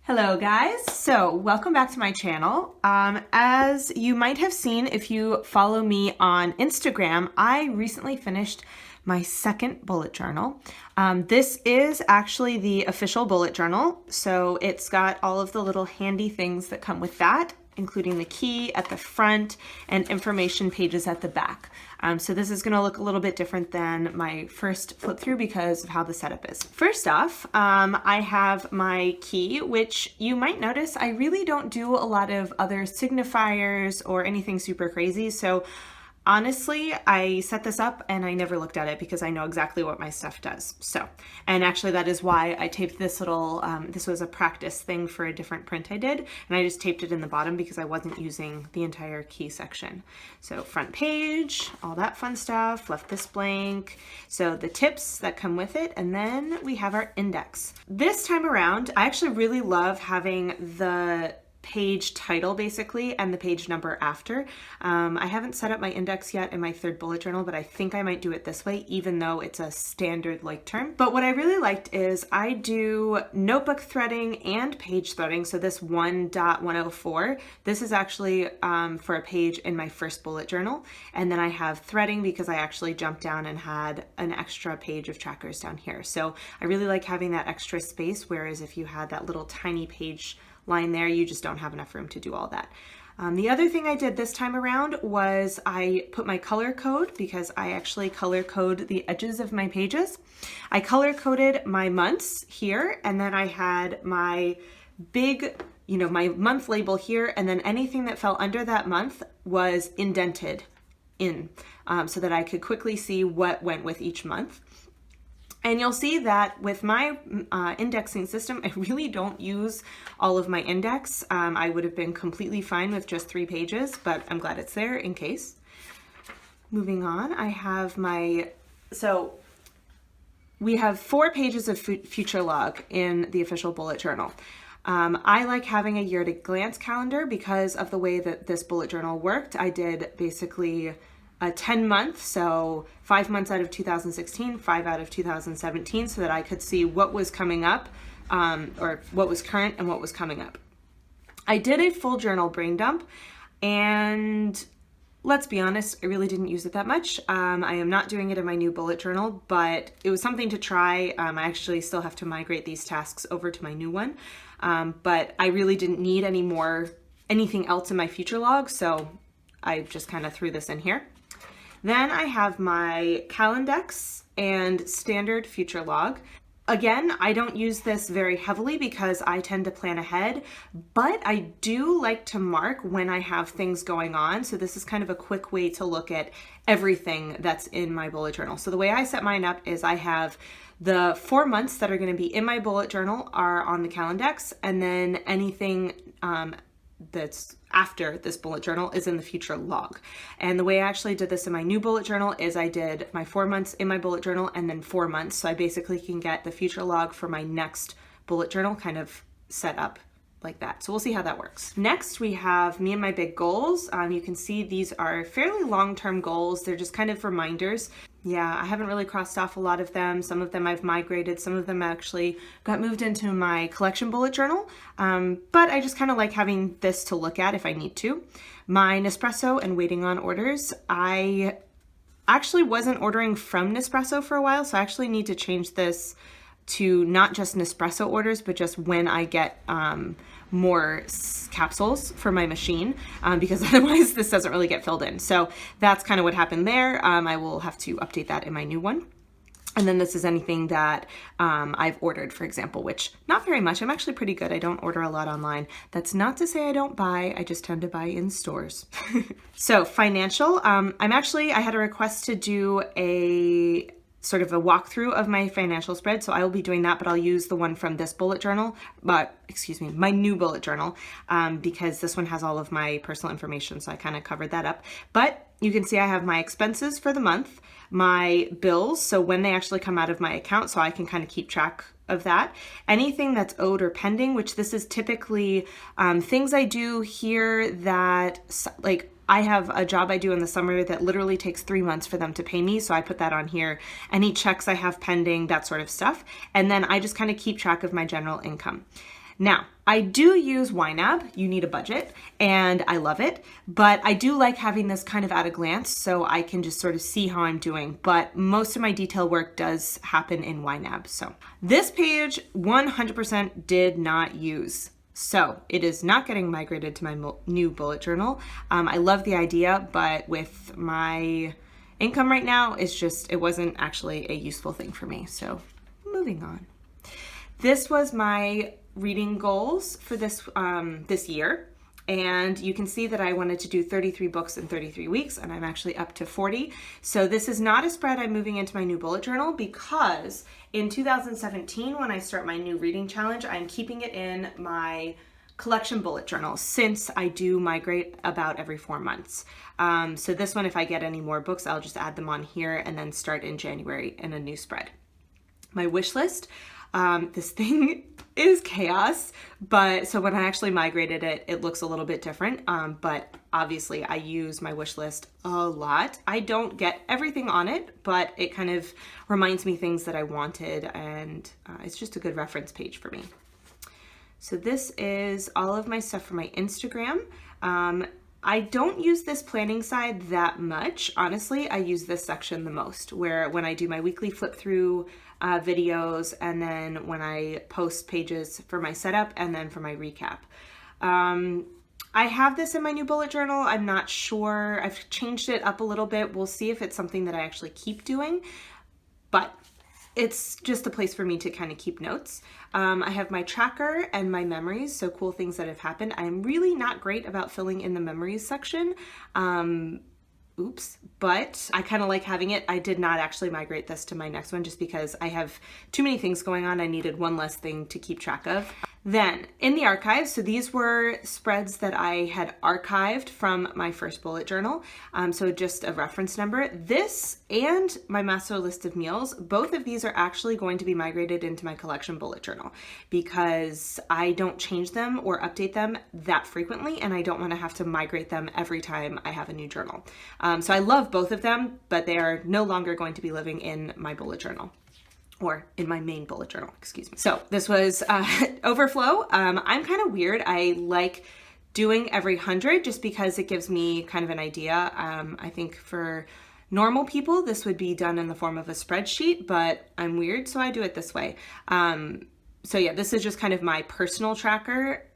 Hello guys, so welcome back to my channel. As you might have seen if you follow me on Instagram, I recently finished my second bullet journal. This is actually the official bullet journal, so it's got all of the little handy things that come with that, including the key at the front and information pages at the back. So this is going to look a little bit different than my first flip through because of how the setup is. First off, I have my key, which you might notice I really don't do a lot of other signifiers or anything super crazy. So honestly, I set this up and I never looked at it because I know exactly what my stuff does. And actually that is why I taped this little, this was a practice thing for a different print I did, and I just taped it in the bottom because I wasn't using the entire key section. So front page, all that fun stuff, left this blank. So the tips that come with it, and then we have our index. This time around, I actually really love having the page title basically and the page number after. I haven't set up my index yet in my third bullet journal, but I think I might do it this way even though it's a standard like term. But what I really liked is I do notebook threading and page threading. So this 1.104, this is actually for a page in my first bullet journal. And then I have threading because I actually jumped down and had an extra page of trackers down here. So I really like having that extra space, whereas if you had that little tiny page line there, you just don't have enough room to do all that. The other thing I did this time around was I put my color code, because I actually color code the edges of my pages. I color coded my months here, and then I had my big, my month label here, and then anything that fell under that month was indented in, so that I could quickly see what went with each month. And you'll see that with my indexing system, I really don't use all of my index. I would have been completely fine with just 3 pages, but I'm glad it's there in case. Moving on, I have so we have 4 pages of future log in the official bullet journal. I like having a year-to-glance calendar because of the way that this bullet journal worked. I did basically a 10 month, so 5 months out of 2016, 5 out of 2017, so that I could see what was coming up, or what was current and what was coming up. I did a full journal brain dump, and let's be honest, I really didn't use it that much. I am not doing it in my new bullet journal, but it was something to try. I actually still have to migrate these tasks over to my new one, but I really didn't need anything else in my future log, so I just kind of threw this in here. Then I have my Calendex and standard future log. Again, I don't use this very heavily because I tend to plan ahead, but I do like to mark when I have things going on. So this is kind of a quick way to look at everything that's in my bullet journal. So the way I set mine up is I have the 4 months that are going to be in my bullet journal are on the Calendex, and then anything that's after this bullet journal is in the future log. And the way I actually did this in my new bullet journal is I did my 4 months in my bullet journal and then 4 months. So I basically can get the future log for my next bullet journal kind of set up like that. So we'll see how that works. Next, we have me and my big goals. You can see these are fairly long-term goals. They're just kind of reminders. Yeah, I haven't really crossed off a lot of them. Some of them I've migrated. Some of them actually got moved into my collection bullet journal. But I just kind of like having this to look at if I need to. My Nespresso and waiting on orders. I actually wasn't ordering from Nespresso for a while, so I actually need to change this to not just Nespresso orders, but just when I get more capsules for my machine, because otherwise this doesn't really get filled in. So that's kind of what happened there. I will have to update that in my new one. And then this is anything that I've ordered, for example, which not very much. I'm actually pretty good. I don't order a lot online. That's not to say I don't buy. I just tend to buy in stores. So financial, I had a request to do a sort of a walkthrough of my financial spread. So I will be doing that, but I'll use the one from this bullet journal, my new bullet journal, because this one has all of my personal information. So I kind of covered that up, but you can see I have my expenses for the month, my bills, so when they actually come out of my account, so I can kind of keep track of that. Anything that's owed or pending, which this is typically things I do here that like I have a job I do in the summer that literally takes 3 months for them to pay me. So I put that on here. Any checks I have pending, that sort of stuff. And then I just kind of keep track of my general income. Now, I do use YNAB, You Need a Budget, and I love it, but I do like having this kind of at a glance so I can just sort of see how I'm doing, but most of my detail work does happen in YNAB. So this page 100% did not use. So it is not getting migrated to my new bullet journal. I love the idea, but with my income right now, it wasn't actually a useful thing for me. So moving on. This was my reading goals for this year. And you can see that I wanted to do 33 books in 33 weeks, and I'm actually up to 40. So this is not a spread I'm moving into my new bullet journal, because in 2017, when I start my new reading challenge, I'm keeping it in my collection bullet journal, since I do migrate about every 4 months. So this one, if I get any more books, I'll just add them on here and then start in January in a new spread. My wish list. This thing is chaos, but so when I actually migrated it, it looks a little bit different. But obviously I use my wish list a lot. I don't get everything on it, but it kind of reminds me things that I wanted, and it's just a good reference page for me. So this is all of my stuff for my Instagram. I don't use this planning side that much. Honestly, I use this section the most, where when I do my weekly flip through videos, and then when I post pages for my setup, and then for my recap. I have this in my new bullet journal. I'm not sure. I've changed it up a little bit. We'll see if it's something that I actually keep doing, but it's just a place for me to kind of keep notes. I have my tracker and my memories, so cool things that have happened. I'm really not great about filling in the memories section. But I kind of like having it. I did not actually migrate this to my next one just because I have too many things going on. I needed one less thing to keep track of. Then in the archives, so these were spreads that I had archived from my first bullet journal. So just a reference number. This and my master list of meals, both of these are actually going to be migrated into my collection bullet journal, because I don't change them or update them that frequently, and I don't want to have to migrate them every time I have a new journal. So I love both of them, but they are no longer going to be living in my bullet journal. Or in my main bullet journal, excuse me. So this was overflow. I'm kind of weird. I like doing every 100 just because it gives me kind of an idea. I think for normal people, this would be done in the form of a spreadsheet, but I'm weird, so I do it this way. So yeah, this is just kind of my personal tracker,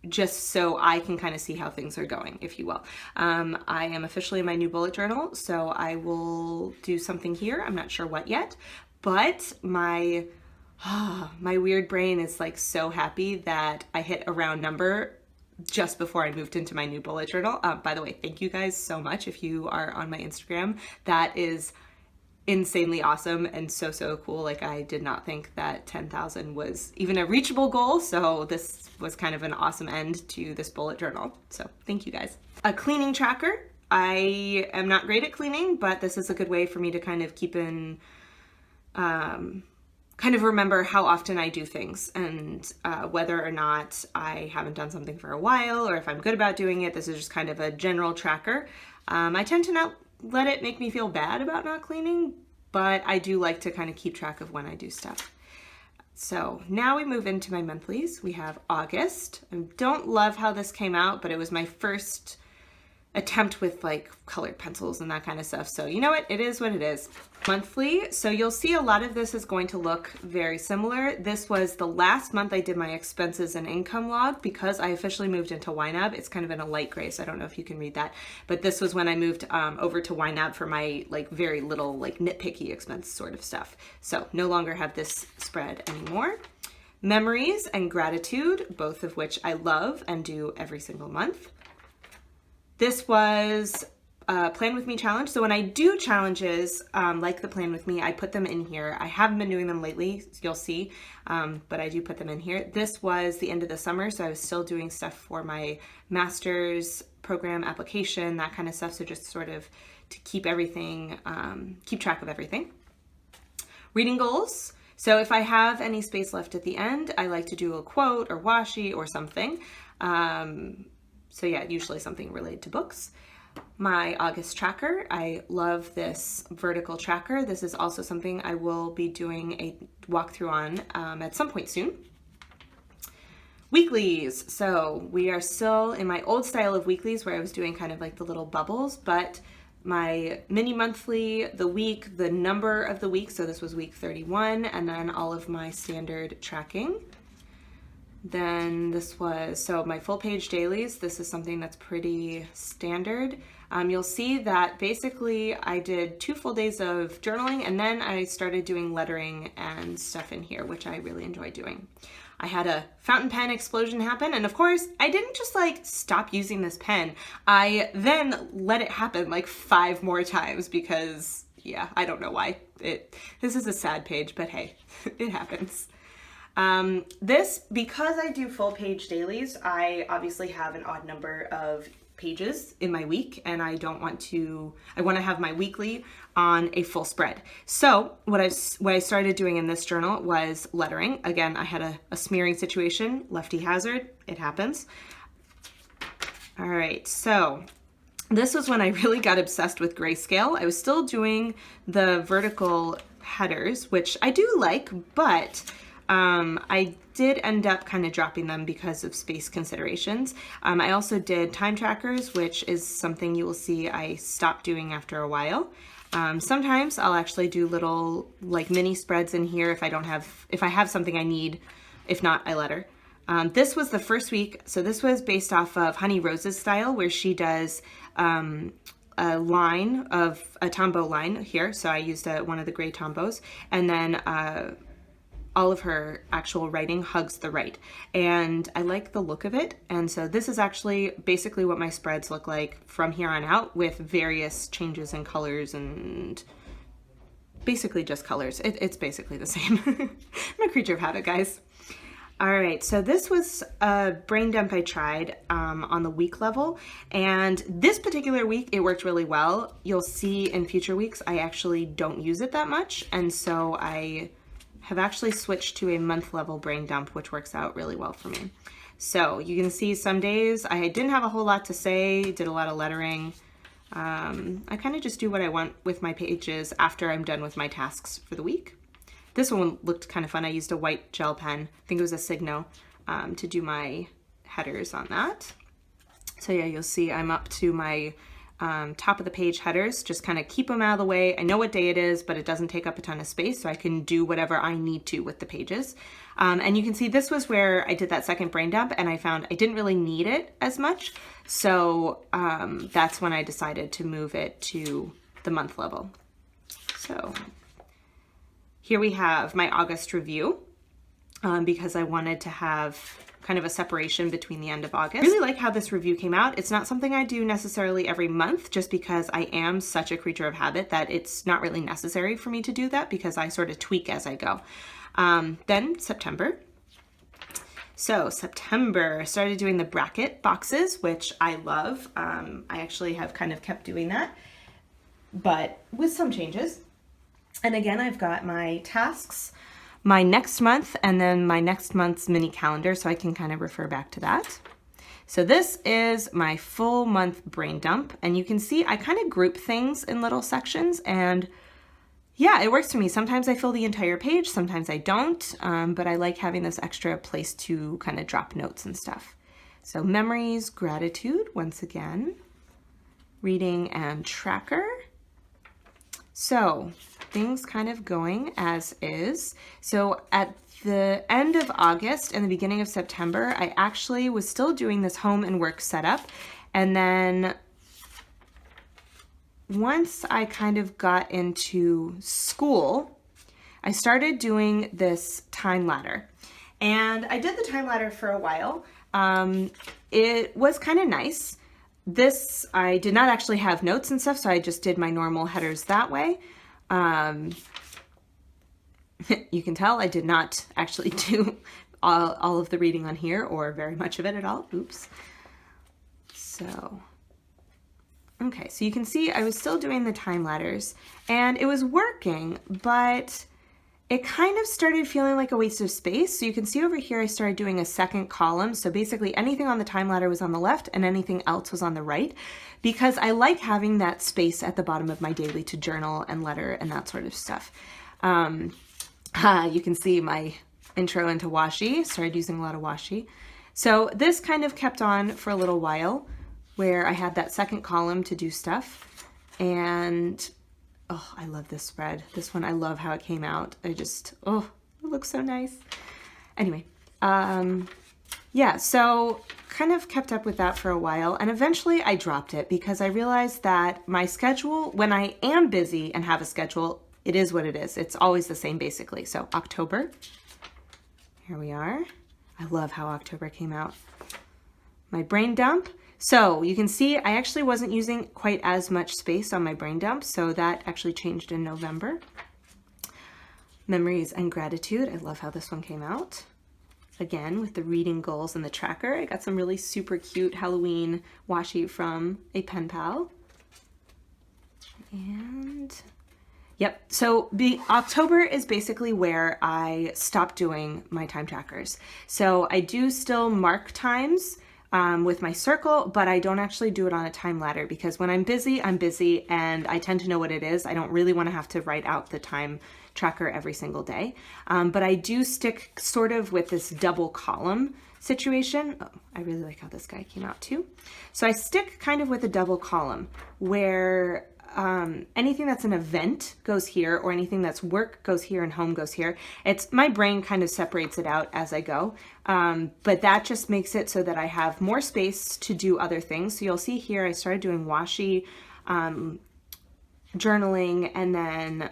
just so I can kind of see how things are going, if you will. I am officially in my new bullet journal, so I will do something here. I'm not sure what yet. But my weird brain is like so happy that I hit a round number just before I moved into my new bullet journal. By the way, thank you guys so much if you are on my Instagram. That is insanely awesome and so cool. Like, I did not think that 10,000 was even a reachable goal, so this was kind of an awesome end to this bullet journal. So thank you guys. A cleaning tracker. I am not great at cleaning, but this is a good way for me to kind of keep in kind of remember how often I do things, and whether or not I haven't done something for a while, or if I'm good about doing it. This is just kind of a general tracker. I tend to not let it make me feel bad about not cleaning, but I do like to kind of keep track of when I do stuff. So now we move into my monthlies. We have August. I don't love how this came out, but it was my first attempt with like colored pencils and that kind of stuff. So you know what? It is what it is. Monthly. So you'll see a lot of this is going to look very similar. This was the last month I did my expenses and income log, because I officially moved into YNAB. It's kind of in a light gray, so I don't know if you can read that. But this was when I moved over to YNAB for my like very little like nitpicky expense sort of stuff. So no longer have this spread anymore. Memories and gratitude, both of which I love and do every single month. This was a Plan With Me challenge. So when I do challenges like the Plan With Me, I put them in here. I haven't been doing them lately, you'll see, but I do put them in here. This was the end of the summer, so I was still doing stuff for my master's program application, that kind of stuff. So just sort of to keep everything, keep track of everything. Reading goals. So if I have any space left at the end, I like to do a quote or washi or something. So yeah, usually something related to books. My August tracker. I love this vertical tracker. This is also something I will be doing a walkthrough on at some point soon. Weeklies. So we are still in my old style of weeklies where I was doing kind of like the little bubbles, but my mini monthly, the week, the number of the week. So this was week 31, and then all of my standard tracking. Then this was, so my full page dailies. This is something that's pretty standard. You'll see that basically I did 2 full days of journaling, and then I started doing lettering and stuff in here, which I really enjoy doing. I had a fountain pen explosion happen, and of course I didn't just like stop using this pen. I then let it happen like 5 more times because, yeah, I don't know why. This is a sad page, but hey, it happens. Because I do full page dailies, I obviously have an odd number of pages in my week, and I want to have my weekly on a full spread. So what I started doing in this journal was lettering. Again, I had a smearing situation, lefty hazard, it happens. All right, so this was when I really got obsessed with grayscale. I was still doing the vertical headers, which I do like, but I did end up kind of dropping them because of space considerations. I also did time trackers, which is something you will see I stopped doing after a while. Sometimes I'll actually do little like mini spreads in here if I have something I need. If not, I letter. This was the first week, so this was based off of Honey Rose's style, where she does a line of a tombow line here. So I used one of the gray tombos, and then all of her actual writing hugs the right, and I like the look of it. And so this is actually basically what my spreads look like from here on out, with various changes in colors and basically just colors. It's basically the same. I'm a creature of habit, guys. All right, so this was a brain dump I tried on the week level, and this particular week it worked really well. You'll see in future weeks I actually don't use it that much, and so I have actually switched to a month level brain dump, which works out really well for me. So you can see some days I didn't have a whole lot to say, did a lot of lettering. I kind of just do what I want with my pages after I'm done with my tasks for the week. This one looked kind of fun. I used a white gel pen, I think it was a Signo, to do my headers on that. So yeah, you'll see I'm up to my top of the page headers, just kind of keep them out of the way. I know what day it is, but it doesn't take up a ton of space, so I can do whatever I need to with the pages. And you can see this was where I did that second brain dump, and I found I didn't really need it as much. So that's when I decided to move it to the month level. So here we have my August review, because I wanted to have kind of a separation between the end of August. I really like how this review came out. It's not something I do necessarily every month, just because I am such a creature of habit that it's not really necessary for me to do that, because I sort of tweak as I go. Then September. So September, I started doing the bracket boxes, which I love. I actually have kind of kept doing that, but with some changes. And again, I've got my tasks, my next month, and then my next month's mini calendar, so I can kind of refer back to that. So this is my full month brain dump, and you can see I kind of group things in little sections, and yeah, it works for me. Sometimes I fill the entire page, sometimes I don't, but I like having this extra place to kind of drop notes and stuff. So memories, gratitude, once again, reading and tracker. So things kind of going as is. So at the end of August and the beginning of September, I actually was still doing this home and work setup. And then once I kind of got into school, I started doing this time ladder. And I did the time ladder for a while. It was kind of nice. This, I did not actually have notes and stuff, so I just did my normal headers that way. You can tell I did not actually do all of the reading on here, or very much of it at all. Oops. So, okay, so you can see I was still doing the time ladders, and it was working, but it kind of started feeling like a waste of space. So you can see over here, I started doing a second column. So basically anything on the time ladder was on the left and anything else was on the right, because I like having that space at the bottom of my daily to journal and letter and that sort of stuff. You can see my intro into washi, started using a lot of washi. So this kind of kept on for a little while, where I had that second column to do stuff. And oh, I love this spread. This one, I love how it came out. Oh, it looks so nice. Anyway, yeah, so kind of kept up with that for a while, and eventually I dropped it because I realized that my schedule, when I am busy and have a schedule, it is what it is. It's always the same basically. So October, here we are. I love how October came out. My brain dump. So you can see I actually wasn't using quite as much space on my brain dump, so that actually changed in November. Memories and gratitude. I love how this one came out. Again, with the reading goals and the tracker. I got some really super cute Halloween washi from a pen pal. And yep, so October is basically where I stopped doing my time trackers. So I do still mark times with my circle, but I don't actually do it on a time ladder because when I'm busy and I tend to know what it is. I don't really want to have to write out the time tracker every single day. But I do stick sort of with this double column situation. Oh, I really like how this guy came out too. So I stick kind of with a double column where anything that's an event goes here, or anything that's work goes here and home goes here. My brain kind of separates it out as I go, but that just makes it so that I have more space to do other things. So you'll see here I started doing washi, journaling, and then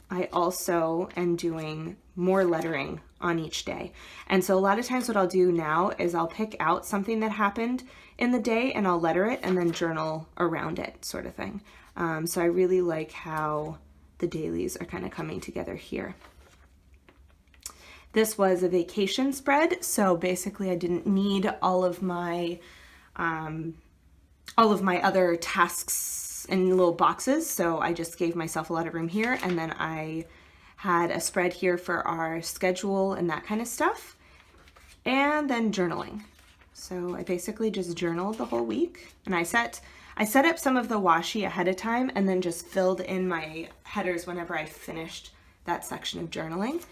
I also am doing more lettering on each day. And so a lot of times what I'll do now is I'll pick out something that happened in the day and I'll letter it and then journal around it, sort of thing. So I really like how the dailies are kind of coming together here. This was a vacation spread, so basically I didn't need all of my other tasks in little boxes, so I just gave myself a lot of room here, and then I had a spread here for our schedule and that kind of stuff, and then journaling. So I basically just journaled the whole week, and I set up some of the washi ahead of time and then just filled in my headers whenever I finished that section of journaling.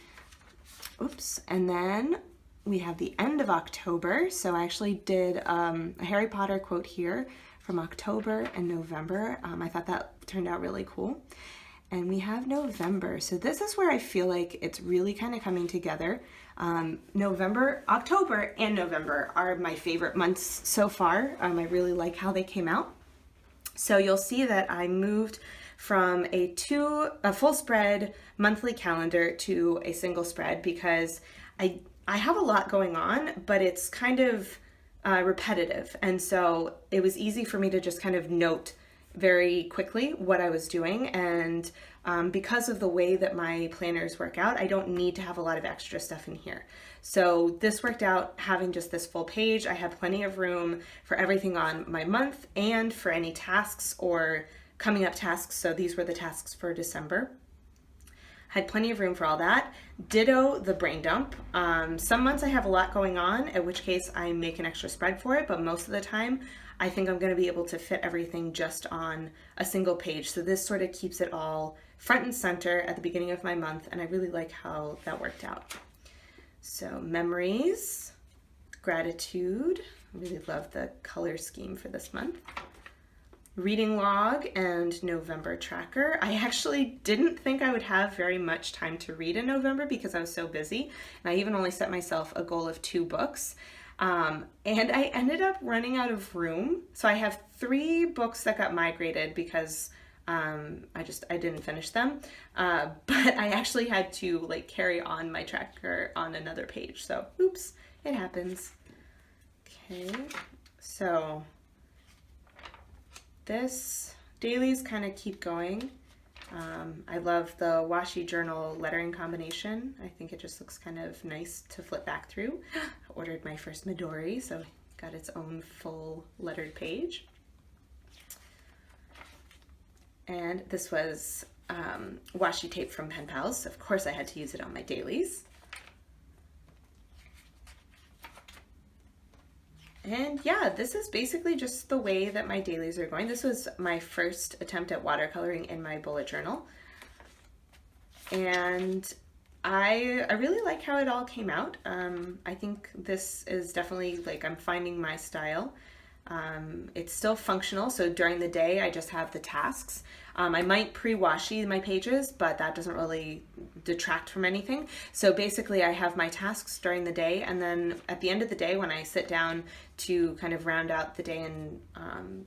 Oops. And then we have the end of October. So I actually did a Harry Potter quote here from October and November. I thought that turned out really cool. And we have November. So this is where I feel like it's really kind of coming together. October and November are my favorite months so far. I really like how they came out. So you'll see that I moved from a full spread monthly calendar to a single spread because I have a lot going on, but it's kind of repetitive. And so it was easy for me to just kind of note very quickly what I was doing. And because of the way that my planners work out, I don't need to have a lot of extra stuff in here. So this worked out having just this full page. I had plenty of room for everything on my month and for any tasks or coming up tasks. So these were the tasks for December. Had plenty of room for all that. Ditto the brain dump. Some months I have a lot going on, in which case I make an extra spread for it, but most of the time I think I'm going to be able to fit everything just on a single page. So this sort of keeps it all front and center at the beginning of my month, and I really like how that worked out. So memories, gratitude. I really love the color scheme for this month. Reading log and November tracker. I actually didn't think I would have very much time to read in November because I was so busy, and I even only set myself a goal of 2 books. And I ended up running out of room. So I have 3 books that got migrated because I didn't finish them. But I actually had to carry on my tracker on another page. So oops, it happens. Okay, so this dailies kind of keep going. I love the washi journal lettering combination. I think it just looks kind of nice to flip back through. I ordered my first Midori, so it got its own full lettered page. And this was washi tape from Pen Pals. Of course I had to use it on my dailies. And yeah, this is basically just the way that my dailies are going. This was my first attempt at watercoloring in my bullet journal. And I really like how it all came out. I think this is definitely like I'm finding my style. It's still functional, so during the day I just have the tasks. I might pre-washi my pages, but that doesn't really detract from anything. So basically I have my tasks during the day, and then at the end of the day when I sit down to kind of round out the day and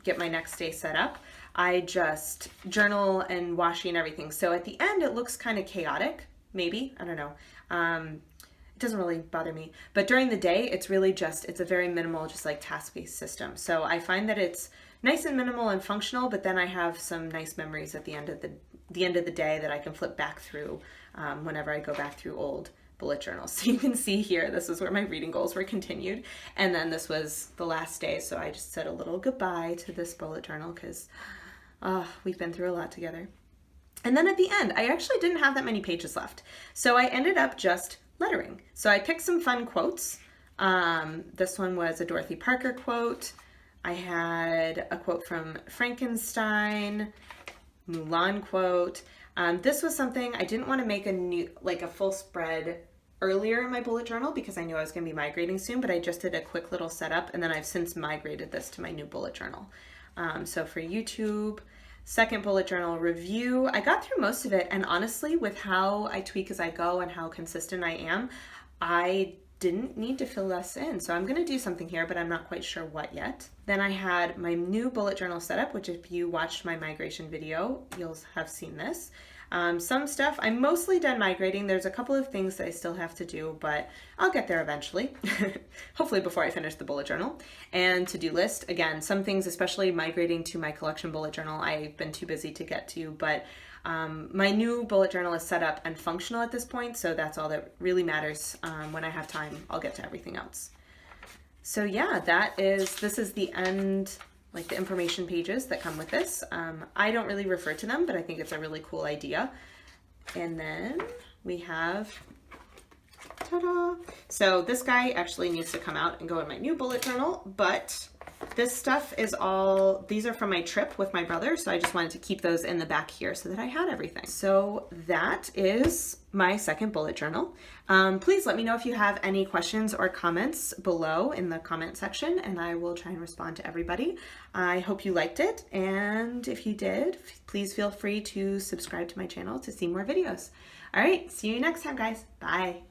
get my next day set up, I just journal and washi and everything. So at the end it looks kind of chaotic, maybe, I don't know. It doesn't really bother me, but during the day it's really just, it's a very minimal, just like task-based system. So I find that it's nice and minimal and functional, but then I have some nice memories at the end of the day that I can flip back through whenever I go back through old bullet journals. So you can see here, this is where my reading goals were continued, and then this was the last day, so I just said a little goodbye to this bullet journal because we've been through a lot together. And then at the end, I actually didn't have that many pages left, so I ended up just lettering. So I picked some fun quotes. This one was a Dorothy Parker quote. I had a quote from Frankenstein, Mulan quote. This was something I didn't want to make a full spread earlier in my bullet journal because I knew I was going to be migrating soon, but I just did a quick little setup, and then I've since migrated this to my new bullet journal. So for YouTube, second bullet journal review, I got through most of it, and honestly, with how I tweak as I go and how consistent I am, I didn't need to fill this in. So I'm going to do something here, but I'm not quite sure what yet. Then I had my new bullet journal setup, which if you watched my migration video, you'll have seen this. Some stuff, I'm mostly done migrating. There's a couple of things that I still have to do, but I'll get there eventually, hopefully before I finish the bullet journal. And to-do list, again, some things, especially migrating to my collection bullet journal, I've been too busy to get to, but my new bullet journal is set up and functional at this point, so that's all that really matters. When I have time, I'll get to everything else. So yeah, this is the end, like the information pages that come with this. I don't really refer to them, but I think it's a really cool idea. And then we have, ta-da! So this guy actually needs to come out and go in my new bullet journal, but this stuff is all, these are from my trip with my brother, so I just wanted to keep those in the back here so that I had everything. So that is my second bullet journal. Please let me know if you have any questions or comments below in the comment section, and I will try and respond to everybody. I hope you liked it, and if you did, please feel free to subscribe to my channel to see more videos. All right, see you next time, guys. Bye.